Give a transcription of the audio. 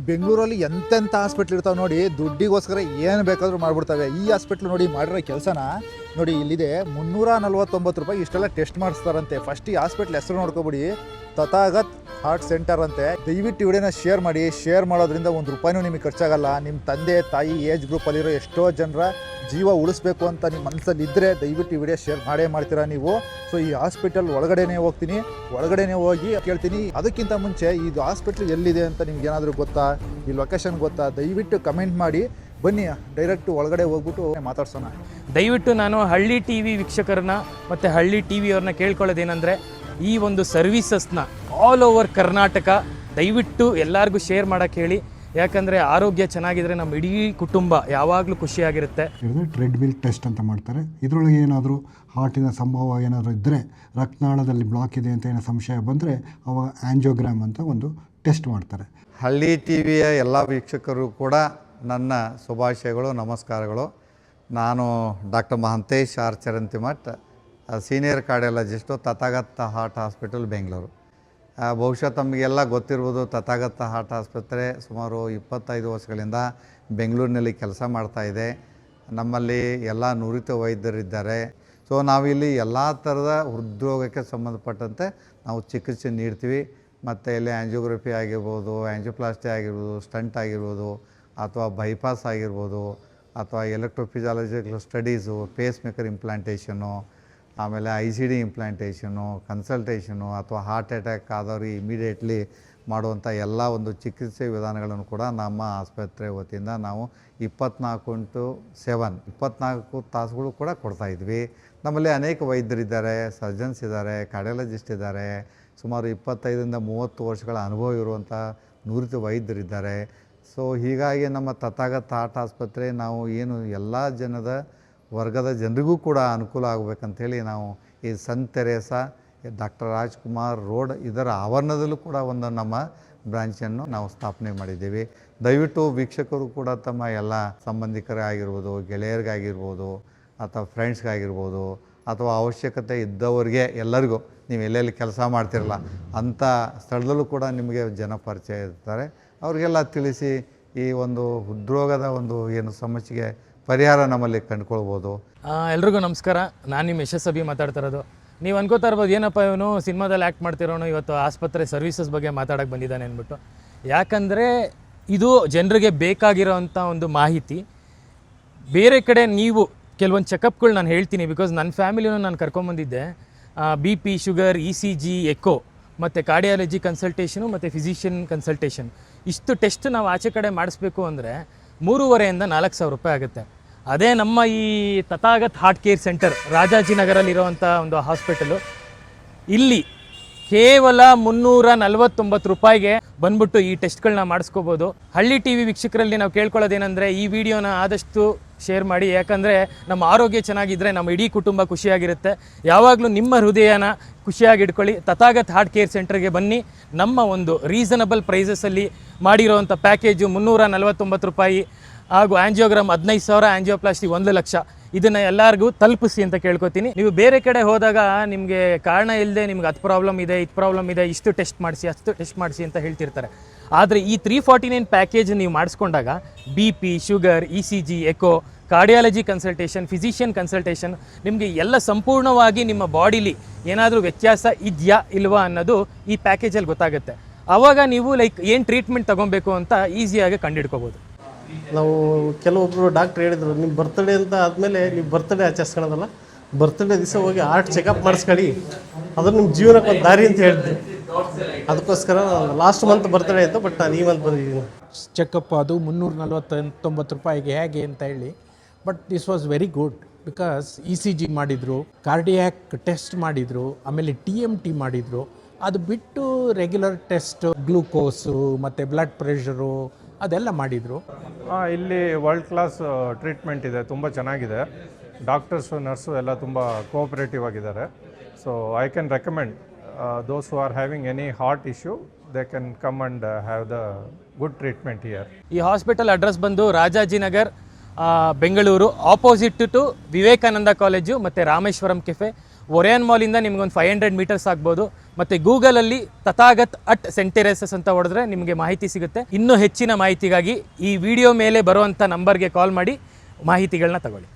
ಬೆಂಗಳೂರಲ್ಲಿ ಎಂತೆಂಥ ಹಾಸ್ಪಿಟ್ಲ್ ಇರ್ತಾವೆ ನೋಡಿ, ದುಡ್ಡಿಗೋಸ್ಕರ ಏನು ಬೇಕಾದರೂ ಮಾಡಿಬಿಡ್ತವೆ. ಈ ಹಾಸ್ಪಿಟ್ಲ್ ನೋಡಿ ಮಾಡಿರೋ ಕೆಲಸನ ನೋಡಿ, ಇಲ್ಲಿದೆ 349 ರೂಪಾಯಿ ಇಷ್ಟೆಲ್ಲ ಟೆಸ್ಟ್ ಮಾಡಿಸ್ತಾರಂತೆ. ಫಸ್ಟ್ ಈ ಹಾಸ್ಪಿಟ್ಲ್ ಹೆಸರು ನೋಡ್ಕೊಬಿಡಿ, ತಥಾಗತ್ ಹಾರ್ಟ್ ಸೆಂಟರ್ ಅಂತೆ. ದಯವಿಟ್ಟು ವಿಡಿಯೋನ ಶೇರ್ ಮಾಡಿ. ಶೇರ್ ಮಾಡೋದ್ರಿಂದ ₹1 ನಿಮಗೆ ಖರ್ಚಾಗಲ್ಲ. ನಿಮ್ಮ ತಂದೆ ತಾಯಿ ಏಜ್ ಗ್ರೂಪಲ್ಲಿರೋ ಎಷ್ಟೋ ಜನರ ಜೀವ ಉಳಿಸ್ಬೇಕು ಅಂತ ನಿಮ್ಮ ಮನಸ್ಸಲ್ಲಿ ಇದ್ದರೆ ದಯವಿಟ್ಟು ಈ ವಿಡಿಯೋ ಶೇರ್ ಮಾಡೇ ಮಾಡ್ತೀರಾ ನೀವು. ಸೊ ಈ ಹಾಸ್ಪಿಟಲ್ ಒಳಗಡೆನೇ ಹೋಗ್ತೀನಿ, ಒಳಗಡೆನೇ ಹೋಗಿ ಕೇಳ್ತೀನಿ. ಅದಕ್ಕಿಂತ ಮುಂಚೆ ಇದು ಹಾಸ್ಪಿಟ್ಲ್ ಎಲ್ಲಿದೆ ಅಂತ ನಿಮ್ಗೆ ಏನಾದರೂ ಗೊತ್ತಾ, ಈ ಲೊಕೇಶನ್ ಗೊತ್ತಾ, ದಯವಿಟ್ಟು ಕಮೆಂಟ್ ಮಾಡಿ. ಬನ್ನಿ ಡೈರೆಕ್ಟ್ ಒಳಗಡೆ ಹೋಗ್ಬಿಟ್ಟು ಮಾತಾಡ್ಸೋಣ. ದಯವಿಟ್ಟು ನಾನು ಹಳ್ಳಿ ಟಿ ವಿ ವೀಕ್ಷಕರನ್ನ ಮತ್ತು ಹಳ್ಳಿ ಟಿ ವಿಯವ್ರನ್ನ ಕೇಳ್ಕೊಳ್ಳೋದೇನೆಂದರೆ, ಈ ಒಂದು ಸರ್ವೀಸಸ್ನ ಆಲ್ ಓವರ್ ಕರ್ನಾಟಕ ದಯವಿಟ್ಟು ಎಲ್ಲರಿಗೂ ಶೇರ್ ಮಾಡೋಕ್ಕೆ ಹೇಳಿ. ಯಾಕಂದರೆ ಆರೋಗ್ಯ ಚೆನ್ನಾಗಿದ್ರೆ ನಮ್ಮ ಇಡೀ ಕುಟುಂಬ ಯಾವಾಗಲೂ ಖುಷಿಯಾಗಿರುತ್ತೆ. ಟ್ರೆಡ್ಮಿಲ್ ಟೆಸ್ಟ್ ಅಂತ ಮಾಡ್ತಾರೆ. ಇದರೊಳಗೆ ಏನಾದರೂ ಹಾರ್ಟಿನ ಸಂಭವ ಏನಾದರೂ ಇದ್ದರೆ, ರಕ್ತನಾಳದಲ್ಲಿ ಬ್ಲಾಕ್ ಇದೆ ಅಂತ ಏನೋ ಸಂಶಯ ಬಂದರೆ ಅವಾಗ ಆಂಜಿಯೋಗ್ರಾಮ್ ಅಂತ ಒಂದು ಟೆಸ್ಟ್ ಮಾಡ್ತಾರೆ. ಹಳ್ಳಿ ಟಿ ವಿಯ ಎಲ್ಲ ವೀಕ್ಷಕರು ಕೂಡ ನನ್ನ ಶುಭಾಶಯಗಳು, ನಮಸ್ಕಾರಗಳು. ನಾನು doctor Mahantesh R Charantimath, senior cardiologist, Tathagata heart hospital, Bengaluru. ಬಹುಶಃ ತಮಗೆಲ್ಲ ಗೊತ್ತಿರ್ಬೋದು, ತಥಾಗತ ಹಾರ್ಟ್ ಆಸ್ಪತ್ರೆ ಸುಮಾರು 25 ವರ್ಷಗಳಿಂದ ಬೆಂಗಳೂರಿನಲ್ಲಿ ಕೆಲಸ ಮಾಡ್ತಾಯಿದೆ. ನಮ್ಮಲ್ಲಿ ಎಲ್ಲ ನುರಿತ ವೈದ್ಯರಿದ್ದಾರೆ. ಸೊ ನಾವಿಲ್ಲಿ ಎಲ್ಲ ಥರದ ಹೃದ್ರೋಗಕ್ಕೆ ಸಂಬಂಧಪಟ್ಟಂತೆ ನಾವು ಚಿಕಿತ್ಸೆ ನೀಡ್ತೀವಿ. ಮತ್ತು ಇಲ್ಲಿ ಆ್ಯಂಜಿಯೋಗ್ರಫಿ ಆಗಿರ್ಬೋದು, ಆ್ಯಂಜಿಯೋಪ್ಲಾಸ್ಟಿ ಆಗಿರ್ಬೋದು, ಸ್ಟಂಟ್ ಆಗಿರ್ಬೋದು, ಅಥವಾ ಬೈಪಾಸ್ ಆಗಿರ್ಬೋದು, ಅಥವಾ ಎಲೆಕ್ಟ್ರೋಫಿಸಿಯಾಲಜಿಕಲ್ ಸ್ಟಡೀಸು, ಪೇಸ್ ಮೇಕರ್ ಇಂಪ್ಲಾಂಟೇಷನು, ಆಮೇಲೆ ICD ಇಂಪ್ಲಾಂಟೇಷನು, ಕನ್ಸಲ್ಟೇಷನು, ಅಥವಾ ಹಾರ್ಟ್ ಅಟ್ಯಾಕ್ ಆದವ್ರಿಗೆ ಇಮಿಡಿಯೇಟ್ಲಿ ಮಾಡುವಂಥ ಎಲ್ಲ ಒಂದು ಚಿಕಿತ್ಸೆ ವಿಧಾನಗಳನ್ನು ಕೂಡ ನಮ್ಮ ಆಸ್ಪತ್ರೆ ವತಿಯಿಂದ ನಾವು 24x7 24 ತಾಸುಗಳು ಕೂಡ ಕೊಡ್ತಾಯಿದ್ವಿ. ನಮ್ಮಲ್ಲಿ ಅನೇಕ ವೈದ್ಯರಿದ್ದಾರೆ, ಸರ್ಜನ್ಸ್ ಇದ್ದಾರೆ, ಕಾರ್ಡಿಯಾಲಜಿಸ್ಟ್ ಇದ್ದಾರೆ. ಸುಮಾರು 25ರಿಂದ 30 ವರ್ಷಗಳ ಅನುಭವ ಇರುವಂಥ ನುರಿತ ವೈದ್ಯರಿದ್ದಾರೆ. ಸೊ ಹೀಗಾಗಿ ನಮ್ಮ ತಥಾಗತ ಹಾರ್ಟ್ ಆಸ್ಪತ್ರೆ ನಾವು ಏನು ಎಲ್ಲ ವರ್ಗದ ಜನರಿಗೂ ಕೂಡ ಅನುಕೂಲ ಆಗಬೇಕಂಥೇಳಿ ನಾವು ಈ ಸಂತ್ ತೆರೇಸಾ ಡಾಕ್ಟರ್ ರಾಜ್ಕುಮಾರ್ ರೋಡ್ ಇದರ ಆವರಣದಲ್ಲೂ ಕೂಡ ಒಂದು ನಮ್ಮ ಬ್ರಾಂಚನ್ನು ನಾವು ಸ್ಥಾಪನೆ ಮಾಡಿದ್ದೀವಿ. ದಯವಿಟ್ಟು ವೀಕ್ಷಕರು ಕೂಡ ತಮ್ಮ ಎಲ್ಲ ಸಂಬಂಧಿಕರೇ ಆಗಿರ್ಬೋದು, ಗೆಳೆಯರಿಗಾಗಿರ್ಬೋದು, ಅಥವಾ ಫ್ರೆಂಡ್ಸ್ಗಾಗಿರ್ಬೋದು, ಅಥವಾ ಅವಶ್ಯಕತೆ ಇದ್ದವರಿಗೆ ಎಲ್ಲರಿಗೂ, ನೀವು ಎಲ್ಲೆಲ್ಲಿ ಕೆಲಸ ಮಾಡ್ತಿರಲ್ಲ ಅಂಥ ಸ್ಥಳದಲ್ಲೂ ಕೂಡ ನಿಮಗೆ ಜನ ಪರಿಚಯ ಇರ್ತಾರೆ. ಅವ್ರಿಗೆಲ್ಲ ತಿಳಿಸಿ ಈ ಒಂದು ಹೃದ್ರೋಗದ ಒಂದು ಏನು ಸಮಸ್ಯೆಗೆ ಪರಿಹಾರ ನಮ್ಮಲ್ಲಿ ಕಂಡುಕೊಳ್ಬೋದು. ಎಲ್ರಿಗೂ ನಮಸ್ಕಾರ. ನಾನು ನಿಮ್ಮ ಯಶಸ್ಸಭಿ ಮಾತಾಡ್ತಾ ಇರೋದು. ನೀವು ಅನ್ಕೋತಾ ಇರ್ಬೋದು, ಏನಪ್ಪ ಇವನು ಸಿನಿಮಾದಲ್ಲಿ ಆ್ಯಕ್ಟ್ ಮಾಡ್ತಿರೋನು ಇವತ್ತು ಆಸ್ಪತ್ರೆ ಸರ್ವಿಸಸ್ ಬಗ್ಗೆ ಮಾತಾಡೋಕ್ಕೆ ಬಂದಿದ್ದಾನೆ ಅಂದ್ಬಿಟ್ಟು. ಯಾಕಂದರೆ ಇದು ಜನರಿಗೆ ಬೇಕಾಗಿರೋವಂಥ ಒಂದು ಮಾಹಿತಿ. ಬೇರೆ ಕಡೆ ನೀವು ಕೆಲವೊಂದು ಚೆಕಪ್ಗಳು ನಾನು ಹೇಳ್ತೀನಿ, ಬಿಕಾಸ್ ನನ್ನ ಫ್ಯಾಮಿಲಿನೂ ನಾನು ಕರ್ಕೊಂಬಂದಿದ್ದೆ. BP, ಶುಗರ್, ECG, ಎಕೋ ಮತ್ತು ಕಾರ್ಡಿಯಾಲಜಿ ಕನ್ಸಲ್ಟೇಷನು ಮತ್ತು ಫಿಸಿಷಿಯನ್ ಕನ್ಸಲ್ಟೇಷನ್, ಇಷ್ಟು ಟೆಸ್ಟ್ ನಾವು ಆಚೆ ಕಡೆ ಮಾಡಿಸ್ಬೇಕು ಅಂದರೆ 3,500ರಿಂದ 4,000 ರೂಪಾಯಿ ಆಗುತ್ತೆ. ಅದೇ ನಮ್ಮ ಈ ತಥಾಗತ್ ಹಾರ್ಟ್ ಕೇರ್ ಸೆಂಟರ್ ರಾಜಾಜಿನಗರಲ್ಲಿರುವಂಥ ಒಂದು ಹಾಸ್ಪಿಟಲು, ಇಲ್ಲಿ ಕೇವಲ 349 ರೂಪಾಯಿಗೆ ಬಂದ್ಬಿಟ್ಟು ಈ ಟೆಸ್ಟ್ಗಳನ್ನ ಮಾಡಿಸ್ಕೋಬೋದು. ಹಳ್ಳಿ ಟಿ ವಿ ವೀಕ್ಷಕರಲ್ಲಿ ನಾವು ಕೇಳ್ಕೊಳ್ಳೋದೇನೆಂದರೆ, ಈ ವಿಡಿಯೋನ ಆದಷ್ಟು ಶೇರ್ ಮಾಡಿ. ಯಾಕಂದರೆ ನಮ್ಮ ಆರೋಗ್ಯ ಚೆನ್ನಾಗಿದ್ದರೆ ನಮ್ಮ ಇಡೀ ಕುಟುಂಬ ಖುಷಿಯಾಗಿರುತ್ತೆ. ಯಾವಾಗಲೂ ನಿಮ್ಮ ಹೃದಯನ ಖುಷಿಯಾಗಿ ಇಟ್ಕೊಳ್ಳಿ. ತಥಾಗತ್ ಹಾರ್ಟ್ ಕೇರ್ ಸೆಂಟರ್ಗೆ ಬನ್ನಿ. ನಮ್ಮ ಒಂದು ರೀಸನಬಲ್ ಪ್ರೈಸಸಲ್ಲಿ ಮಾಡಿರೋವಂಥ ಪ್ಯಾಕೇಜು 349 ರೂಪಾಯಿ, ಹಾಗೂ ಆ್ಯಂಜಿಯೋಗ್ರಾಮ್ 15,000, ಆ್ಯಂಜಿಯೋಪ್ಲಾಸ್ಟಿ 1,00,000. ಇದನ್ನು ಎಲ್ಲರಿಗೂ ತಲುಪಿಸಿ ಅಂತ ಕೇಳ್ಕೊತೀನಿ. ನೀವು ಬೇರೆ ಕಡೆ ಹೋದಾಗ ನಿಮಗೆ ಕಾರಣ ಇಲ್ಲದೆ ನಿಮ್ಗೆ ಅದು ಪ್ರಾಬ್ಲಮ್ ಇದೆ, ಇದು ಪ್ರಾಬ್ಲಮ್ ಇದೆ, ಇಷ್ಟು ಟೆಸ್ಟ್ ಮಾಡಿಸಿ, ಅಷ್ಟು ಟೆಸ್ಟ್ ಮಾಡಿಸಿ ಅಂತ ಹೇಳ್ತಿರ್ತಾರೆ. ಆದರೆ ಈ 349 ಪ್ಯಾಕೇಜ್ ನೀವು ಮಾಡಿಸ್ಕೊಂಡಾಗ BP, sugar, ECG, echo, cardiology consultation, physician consultation, ನಿಮಗೆ ಎಲ್ಲ ಸಂಪೂರ್ಣವಾಗಿ ನಿಮ್ಮ ಬಾಡಿಲಿ ಏನಾದರೂ ವ್ಯತ್ಯಾಸ ಇದೆಯಾ ಇಲ್ವಾ ಅನ್ನೋದು ಈ ಪ್ಯಾಕೇಜಲ್ಲಿ ಗೊತ್ತಾಗುತ್ತೆ. ಆವಾಗ ನೀವು ಏನು ಟ್ರೀಟ್ಮೆಂಟ್ ತೊಗೊಬೇಕು ಅಂತ ಈಸಿಯಾಗಿ ಕಂಡುಹಿಡ್ಕೋಬೋದು. ನಾವು ಕೆಲವೊಬ್ಬರು ಡಾಕ್ಟ್ರ್ ಹೇಳಿದರು, ನಿಮ್ಮ ಬರ್ತ್ಡೇ ಅಂತ ಆದಮೇಲೆ ನೀವು ಬರ್ತ್ಡೇ ಆಚರಿಸ್ಕೊಳ್ಳೋದಲ್ಲ, ಬರ್ತ್ಡೇ ದಿವಸ ಹೋಗಿ ಹಾರ್ಟ್ ಚೆಕಪ್ ಮಾಡಿಸ್ಕೊಳ್ಳಿ, ಅದು ನಿಮ್ಮ ಜೀವನಕ್ಕೆ ಒಂದು ದಾರಿ ಅಂತ ಹೇಳಿದ್ದೆ. ಅದಕ್ಕೋಸ್ಕರ ಲಾಸ್ಟ್ ಮಂತ್ ಬರ್ತ್ಡೇ ಆಯಿತು, ಬಟ್ ನಾನು ಈ ಮಂತ್ ಬಂದಿದ್ದೀನಿ. ಚೆಕಪ್ ಅದು 349 ರೂಪಾಯಿಗೆ ಹೇಗೆ ಅಂತ ಹೇಳಿ. But this was very good, because ECG ಮಾಡಿದರು, ಕಾರ್ಡಿಯಾಕ್ ಟೆಸ್ಟ್ ಮಾಡಿದರು, ಆಮೇಲೆ TMT ಮಾಡಿದರು. ಅದು ಬಿಟ್ಟು ರೆಗ್ಯುಲರ್ ಟೆಸ್ಟ್, ಗ್ಲೂಕೋಸು ಮತ್ತು ಬ್ಲಡ್ ಪ್ರೆಷರು ಅದೆಲ್ಲ ಮಾಡಿದರು. ಇಲ್ಲಿ ವರ್ಲ್ಡ್ ಕ್ಲಾಸ್ ಟ್ರೀಟ್ಮೆಂಟ್ ಇದೆ, ತುಂಬ ಚೆನ್ನಾಗಿದೆ. ಡಾಕ್ಟರ್ಸು, ನರ್ಸು ಎಲ್ಲ ತುಂಬ ಕೋಆಪರೇಟಿವ್ ಆಗಿದ್ದಾರೆ. So I can recommend those who are having any heart issue, they can come and have the good treatment here. ಈ ಹಾಸ್ಪಿಟಲ್ ಅಡ್ರೆಸ್ ಬಂದು Rajajinagar, Bengaluru, opposite to Vivekananda college ಮತ್ತು Rameshwaram cafe. ಒರೇನ್ ಮಾಲಿಂದ ನಿಮ್ಗೊಂದು 500 ಮೀಟರ್ಸ್ ಆಗ್ಬೋದು. ಮತ್ತು ಗೂಗಲಲ್ಲಿ ತಥಾಗತ್ @ಸೆಂಟ್-ಟೆರೇಸಸ್ ಅಂತ ಹೊಡೆದ್ರೆ ನಿಮಗೆ ಮಾಹಿತಿ ಸಿಗುತ್ತೆ. ಇನ್ನೂ ಹೆಚ್ಚಿನ ಮಾಹಿತಿಗಾಗಿ ಈ ವಿಡಿಯೋ ಮೇಲೆ ಬರುವಂಥ ನಂಬರ್ಗೆ ಕಾಲ್ ಮಾಡಿ ಮಾಹಿತಿಗಳನ್ನ ತಗೊಳ್ಳಿ.